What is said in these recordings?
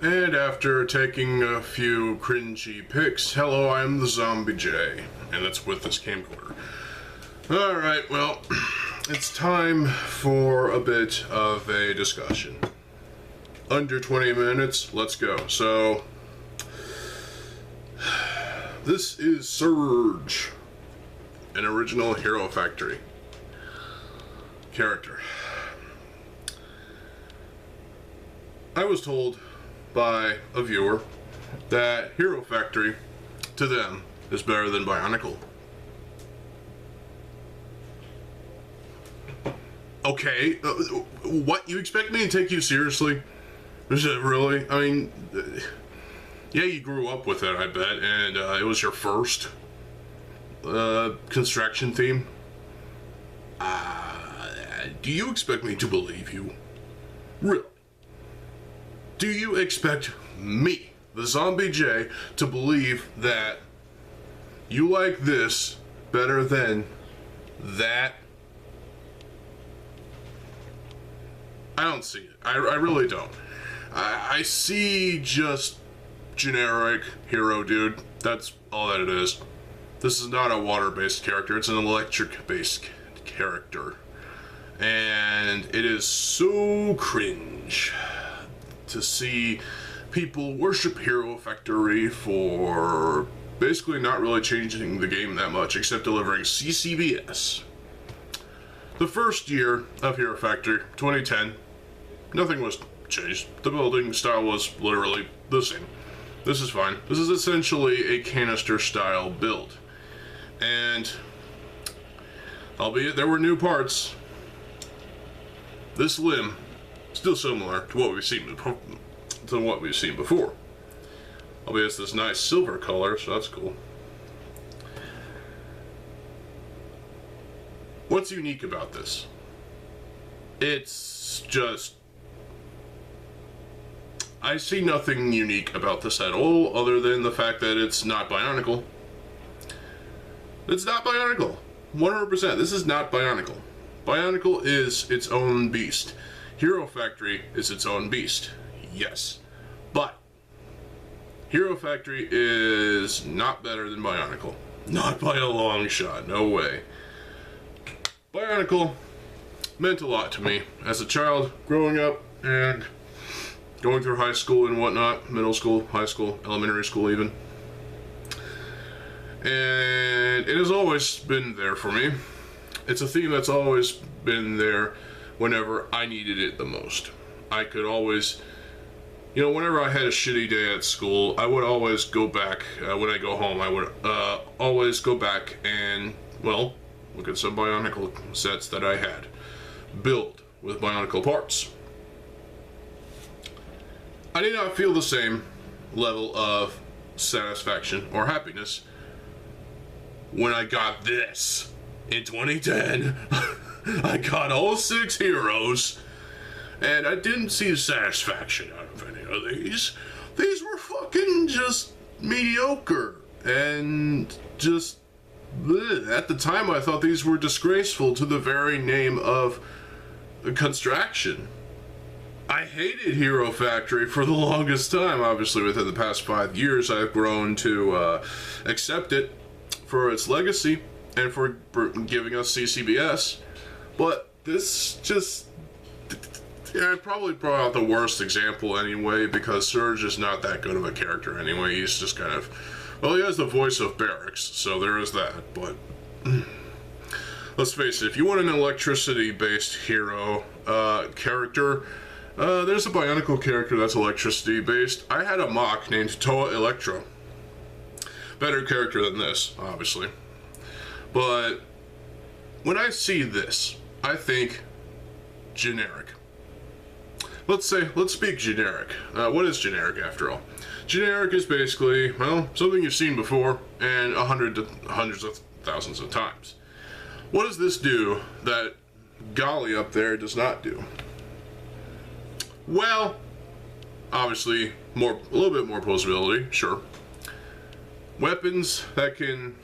And after taking a few cringy pics, hello, I'm TheZOMBIEJ, and that's with this camcorder. Alright, well, it's time for a bit of a discussion. Under 20 minutes, let's go. So, this is Surge, an original Hero Factory character. I was told by a viewer that Hero Factory, to them, is better than Bionicle. Okay, what? You expect me to take you seriously? Is it really? I mean, yeah, you grew up with it, I bet, and it was your first construction theme. Do you expect me to believe you? Really? Do you expect me, TheZOMBIEJ, to believe that you like this better than that? I don't see it. I really don't. I see just generic hero dude. That's all that it is. This is not a water-based character. It's an electric-based character. And it is so cringe to see people worship Hero Factory for basically not really changing the game that much, except delivering CCBS. The first year of Hero Factory, 2010, nothing was changed. The building style was literally the same. This is fine. This is essentially a canister style build. And, albeit there were new parts, this limb still similar to what we've seen before. Albeit it's this nice silver color, so that's cool. What's unique about this? It's just, I see nothing unique about this at all, other than the fact that it's not Bionicle. It's not Bionicle. 100%. This is not Bionicle. Bionicle is its own beast. Hero Factory is its own beast. Yes. But Hero Factory is not better than Bionicle. Not by a long shot. No way. Bionicle meant a lot to me as a child growing up and going through high school and whatnot, middle school, high school, elementary school even. And it has always been there for me. It's a theme that's always been there whenever I needed it the most. I could always, whenever I had a shitty day at school, I would always go back, when I go home, I would always go back and, well, look at some Bionicle sets that I had. Build with Bionicle parts. I did not feel the same level of satisfaction or happiness when I got this. In 2010, I got all 6 heroes, and I didn't see satisfaction out of any of these. These were fucking just mediocre, and just bleh. At the time I thought these were disgraceful to the very name of construction. I hated Hero Factory for the longest time. Obviously within the past 5 years I've grown to accept it for its legacy and for giving us CCBS, but this just, I probably brought out the worst example anyway, because Surge is not that good of a character anyway. He's just kind of, well, he has the voice of Barracks, so there is that, but let's face it, if you want an electricity-based hero character, there's a Bionicle character that's electricity-based. I had a mock named Toa Electro. Better character than this, obviously. But when I see this, I think generic. Let's speak generic. What is generic after all? Generic is basically, well, something you've seen before and hundreds of thousands of times. What does this do that Golly up there does not do? Well, obviously, a little bit more posability, sure. Weapons that can,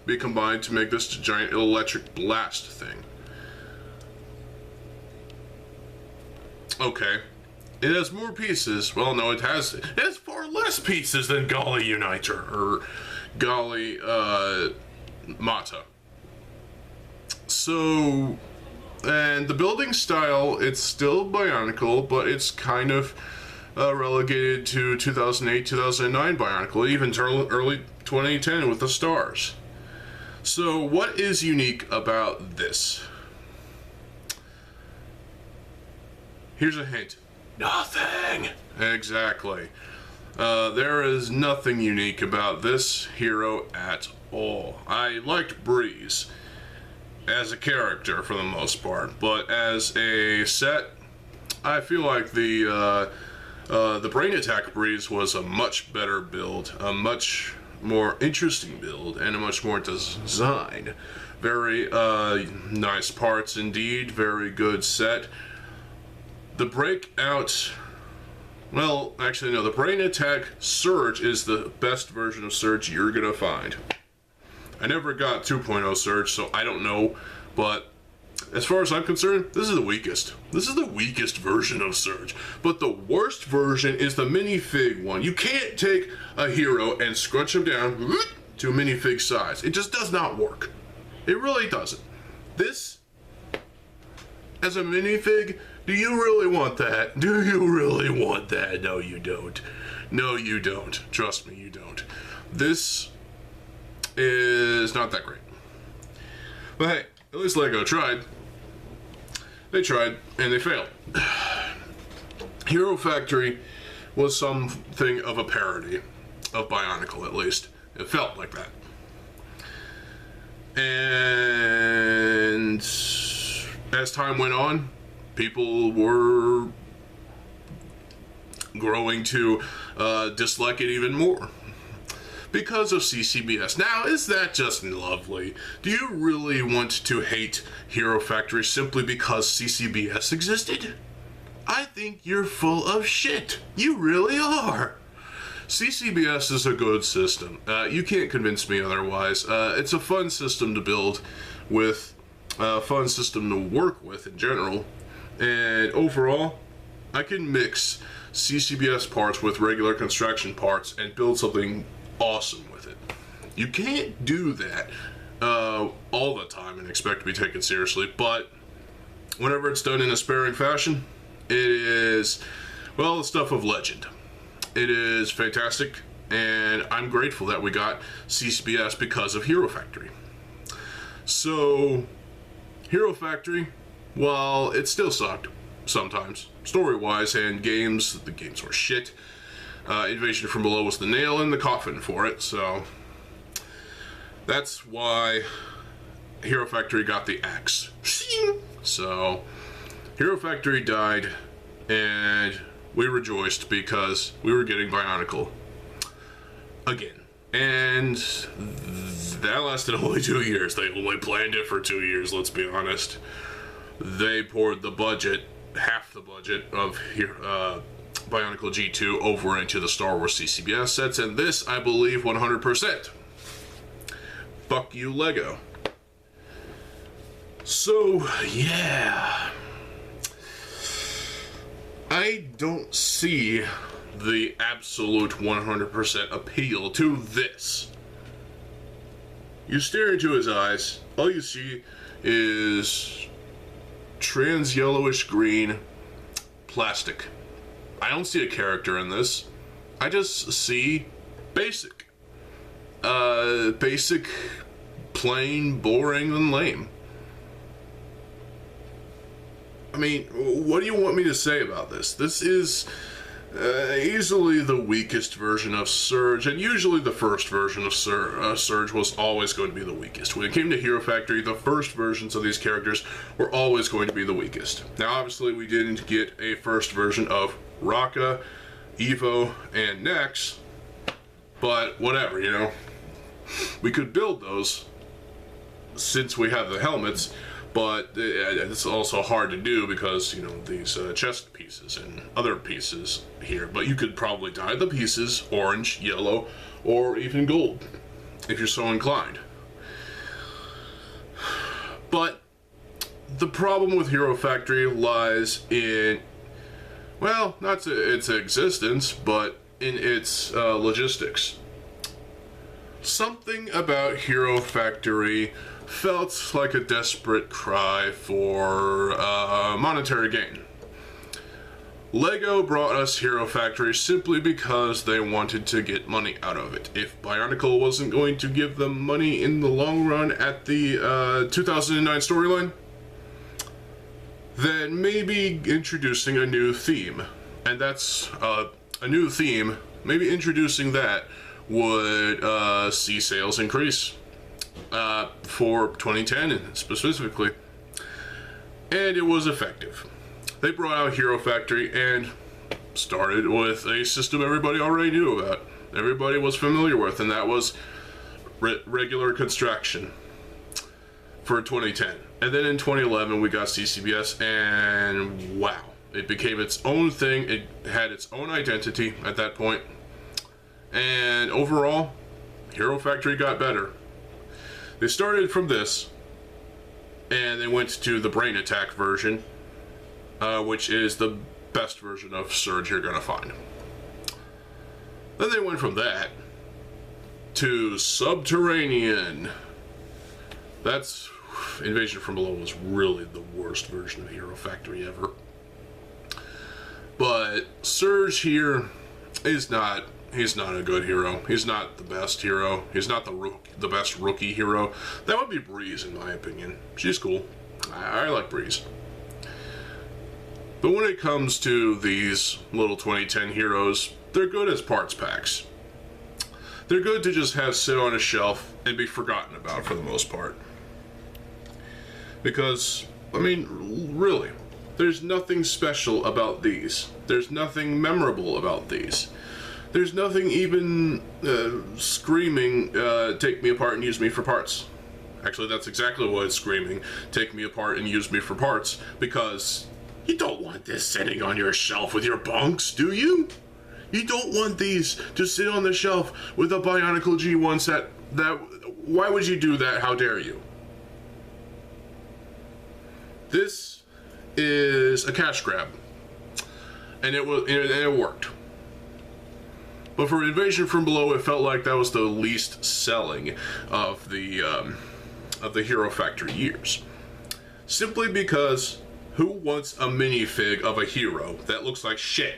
be combined to make this giant electric blast thing. Okay, It has more pieces. Well, no, it has far less pieces than Golly Uniter or Golly Mata. So, and the building style, it's still Bionicle, but it's kind of relegated to 2008, 2009 Bionicle, even early 2010 with the stars. So, what is unique about this? Here's a hint. Nothing! Exactly. There is nothing unique about this hero at all. I liked Breeze as a character for the most part, but as a set, I feel like the Brain Attack Breeze was a much better build, a much more interesting build, and a much more design. Very nice parts indeed, very good set. The Breakout, well, actually no, the Brain Attack Surge is the best version of Surge you're gonna find. I never got 2.0 Surge, so I don't know, but as far as I'm concerned, this is the weakest. This is the weakest version of Surge. But the worst version is the minifig one. You can't take a hero and scrunch him down to minifig size. It just does not work. It really doesn't. This, as a minifig, do you really want that? Do you really want that? No, you don't. No, you don't. Trust me, you don't. This is not that great. But hey, at least LEGO tried. They tried, and they failed. Hero Factory was something of a parody of Bionicle, at least. It felt like that. And as time went on, people were growing to dislike it even more because of CCBS. Now, is that just lovely? Do you really want to hate Hero Factory simply because CCBS existed? I think you're full of shit. You really are. CCBS is a good system. You can't convince me otherwise. It's a fun system to build with, a fun system to work with in general. And overall, I can mix CCBS parts with regular construction parts and build something awesome with it. You can't do that all the time and expect to be taken seriously, but whenever it's done in a sparing fashion, it is, well, the stuff of legend. It is fantastic, and I'm grateful that we got CCBS because of Hero Factory. So, Hero Factory, while it still sucked sometimes, story-wise, and games, the games were shit. Invasion from Below was the nail in the coffin for it, so that's why Hero Factory got the axe. So, Hero Factory died, and we rejoiced because we were getting Bionicle again. And that lasted only 2 years. They only planned it for 2 years, let's be honest. They poured the budget, half the budget of Bionicle G2 over into the Star Wars CCBS sets, and this, I believe, 100%. Fuck you, LEGO. So, yeah. I don't see the absolute 100% appeal to this. You stare into his eyes, all you see is trans yellowish green plastic. I don't see a character in this. I just see basic. Basic, plain, boring, and lame. I mean, what do you want me to say about this? This is easily the weakest version of Surge, and usually the first version of Surge was always going to be the weakest. When it came to Hero Factory, the first versions of these characters were always going to be the weakest. Now, obviously, we didn't get a first version of Raka, Evo, and Nex, but whatever, you know. We could build those since we have the helmets, but it's also hard to do because, you know, these chest pieces and other pieces here. But you could probably dye the pieces orange, yellow, or even gold, if you're so inclined. But the problem with Hero Factory lies in Well, not to its existence, but in its logistics. Something about Hero Factory felt like a desperate cry for monetary gain. LEGO brought us Hero Factory simply because they wanted to get money out of it. If Bionicle wasn't going to give them money in the long run at the 2009 storyline, then maybe introducing a new theme. And that's a new theme, maybe introducing that would see sales increase for 2010 specifically. And it was effective. They brought out Hero Factory and started with a system everybody already knew about. Everybody was familiar with, and that was regular construction for 2010. And then in 2011 we got CCBS, and wow, it became its own thing. It had its own identity at that point. And overall, Hero Factory got better. They started from this, and they went to the Brain Attack version, which is the best version of Surge you're gonna find. Then they went from that to Subterranean. That's Invasion from Below was really the worst version of Hero Factory ever. But Surge here is not. He's not a good hero. He's not the best hero. He's not the best rookie hero. That would be Breeze, in my opinion. She's cool. I like Breeze. But when it comes to these little 2010 heroes, they're good as parts packs. They're good to just have sit on a shelf and be forgotten about for the most part. Because, I mean, really, there's nothing special about these. There's nothing memorable about these. There's nothing even screaming, take me apart and use me for parts. Actually, that's exactly what it's screaming, take me apart and use me for parts, because you don't want this sitting on your shelf with your bunks, do you? You don't want these to sit on the shelf with a Bionicle G1 set. Why would you do that? How dare you? This is a cash grab, and it worked. But for Invasion from Below, it felt like that was the least selling of the Hero Factory years. Simply because, who wants a minifig of a hero that looks like shit?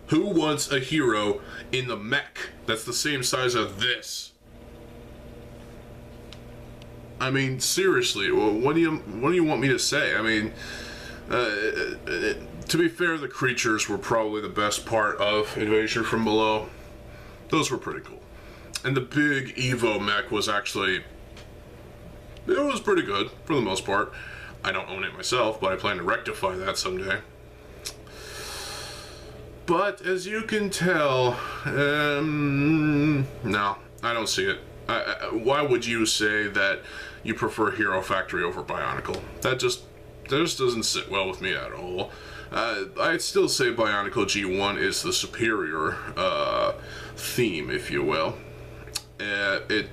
Who wants a hero in the mech that's the same size as this? I mean, seriously, what do you want me to say? I mean, to be fair, the creatures were probably the best part of Invasion from Below. Those were pretty cool. And the big Evo mech was actually, it was pretty good for the most part. I don't own it myself, but I plan to rectify that someday. But as you can tell, no, I don't see it. Why would you say that you prefer Hero Factory over Bionicle? That just doesn't sit well with me at all. I'd still say Bionicle G1 is the superior theme, if you will. It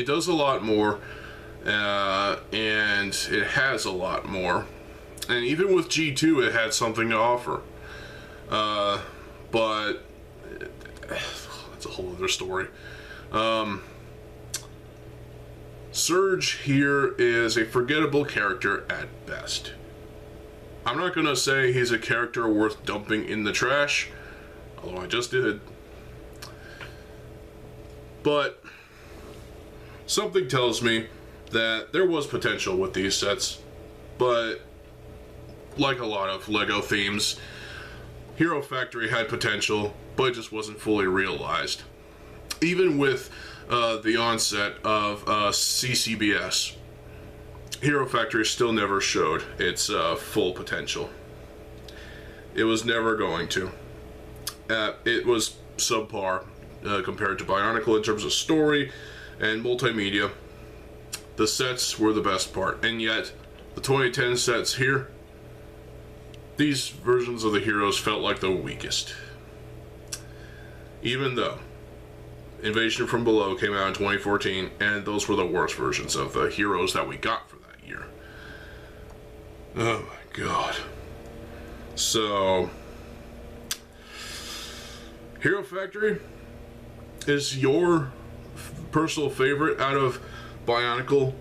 does a lot more, and it has a lot more. And even with G2, it had something to offer. But that's a whole other story. Surge here is a forgettable character at best. I'm not gonna say he's a character worth dumping in the trash, although I just did. But something tells me that there was potential with these sets, but like a lot of LEGO themes, Hero Factory had potential, but it just wasn't fully realized. Even with the onset of CCBS, Hero Factory still never showed its full potential. It was never going to. It was subpar compared to Bionicle in terms of story and multimedia. The sets were the best part, and yet the 2010 sets here, these versions of the heroes felt like the weakest. Even though Invasion from Below came out in 2014, and those were the worst versions of the heroes that we got for that year. Oh my god. So, Hero Factory is your personal favorite out of Bionicle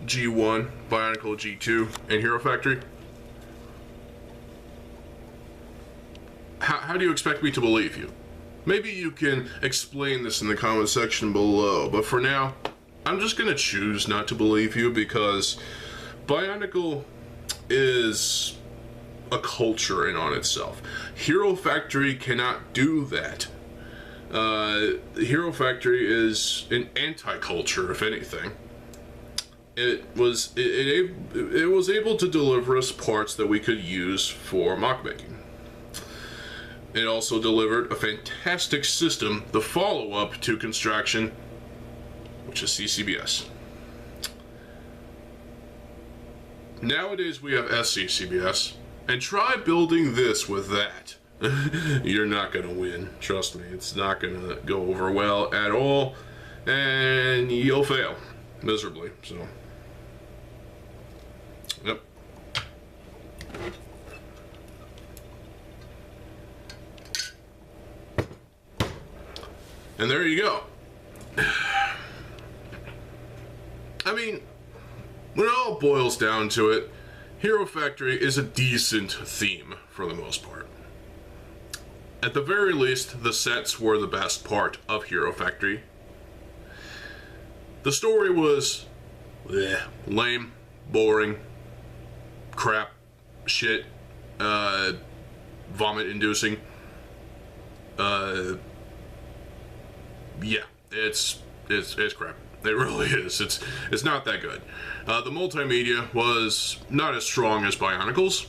G1, Bionicle G2, and Hero Factory? How do you expect me to believe you? Maybe you can explain this in the comment section below, but for now, I'm just gonna choose not to believe you because Bionicle is a culture in on itself. Hero Factory cannot do that. Hero Factory is an anti-culture, if anything. It was able to deliver us parts that we could use for mock making. It also delivered a fantastic system, the follow-up to Construction, which is CCBS. Nowadays we have SCCBS, and try building this with that. You're not gonna win, trust me. It's not gonna go over well at all, and you'll fail miserably. So, yep. And there you go. I mean, when it all boils down to it, Hero Factory is a decent theme for the most part. At the very least, the sets were the best part of Hero Factory. The story was lame, boring, crap, shit, vomit-inducing. Yeah, it's crap. It really is. It's not that good. The multimedia was not as strong as Bionicle's.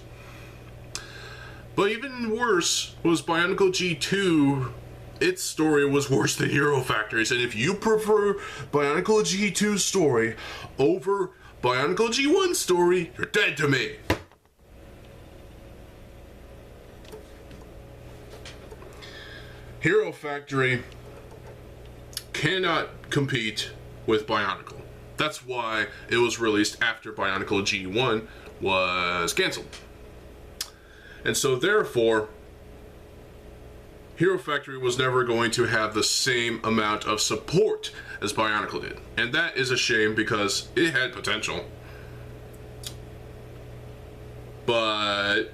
But even worse was Bionicle G2. Its story was worse than Hero Factory's. And if you prefer Bionicle G2's story over Bionicle G1's story, you're dead to me. Hero Factory cannot compete with Bionicle. That's why it was released after Bionicle G1 was cancelled. And so therefore, Hero Factory was never going to have the same amount of support as Bionicle did. And that is a shame because it had potential. But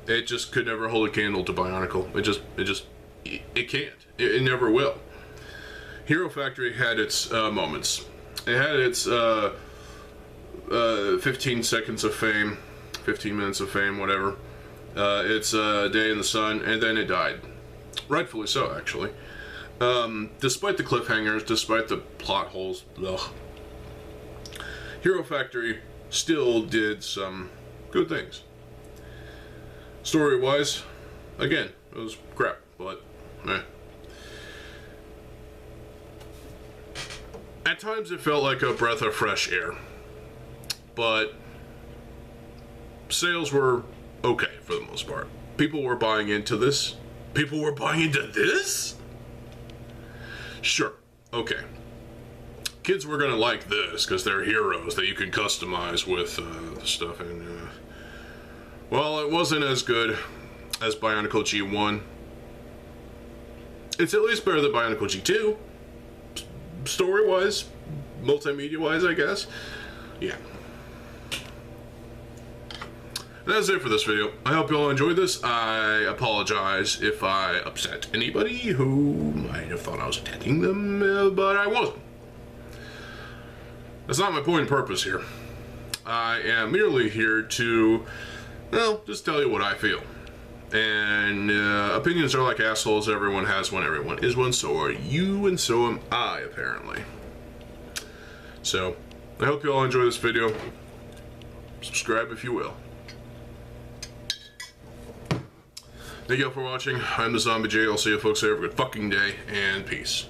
it just could never hold a candle to Bionicle. It can't. It never will. Hero Factory had its moments. It had its 15 seconds of fame, 15 minutes of fame, whatever. It's a day in the sun, and then it died. Rightfully so, actually. Despite the cliffhangers, despite the plot holes, ugh. Hero Factory still did some good things. Story-wise, again, it was crap, but eh. At times it felt like a breath of fresh air, but sales were okay for the most part. People were buying into this. People were buying into this? Sure, okay. Kids were gonna like this because they're heroes that you can customize with stuff, and well, it wasn't as good as Bionicle G1. It's at least better than Bionicle G2. Story-wise, multimedia-wise, I guess. Yeah. That's it for this video. I hope you all enjoyed this. I apologize if I upset anybody who might have thought I was attacking them, but I wasn't. That's not my point and purpose here. I am merely here to, well, just tell you what I feel. And opinions are like assholes. Everyone has one. Everyone is one. So are you, and so am I, apparently. So, I hope you all enjoy this video. Subscribe if you will. Thank you all for watching. I'm TheZOMBIEJ. I'll see you folks there. Have a good fucking day, and peace.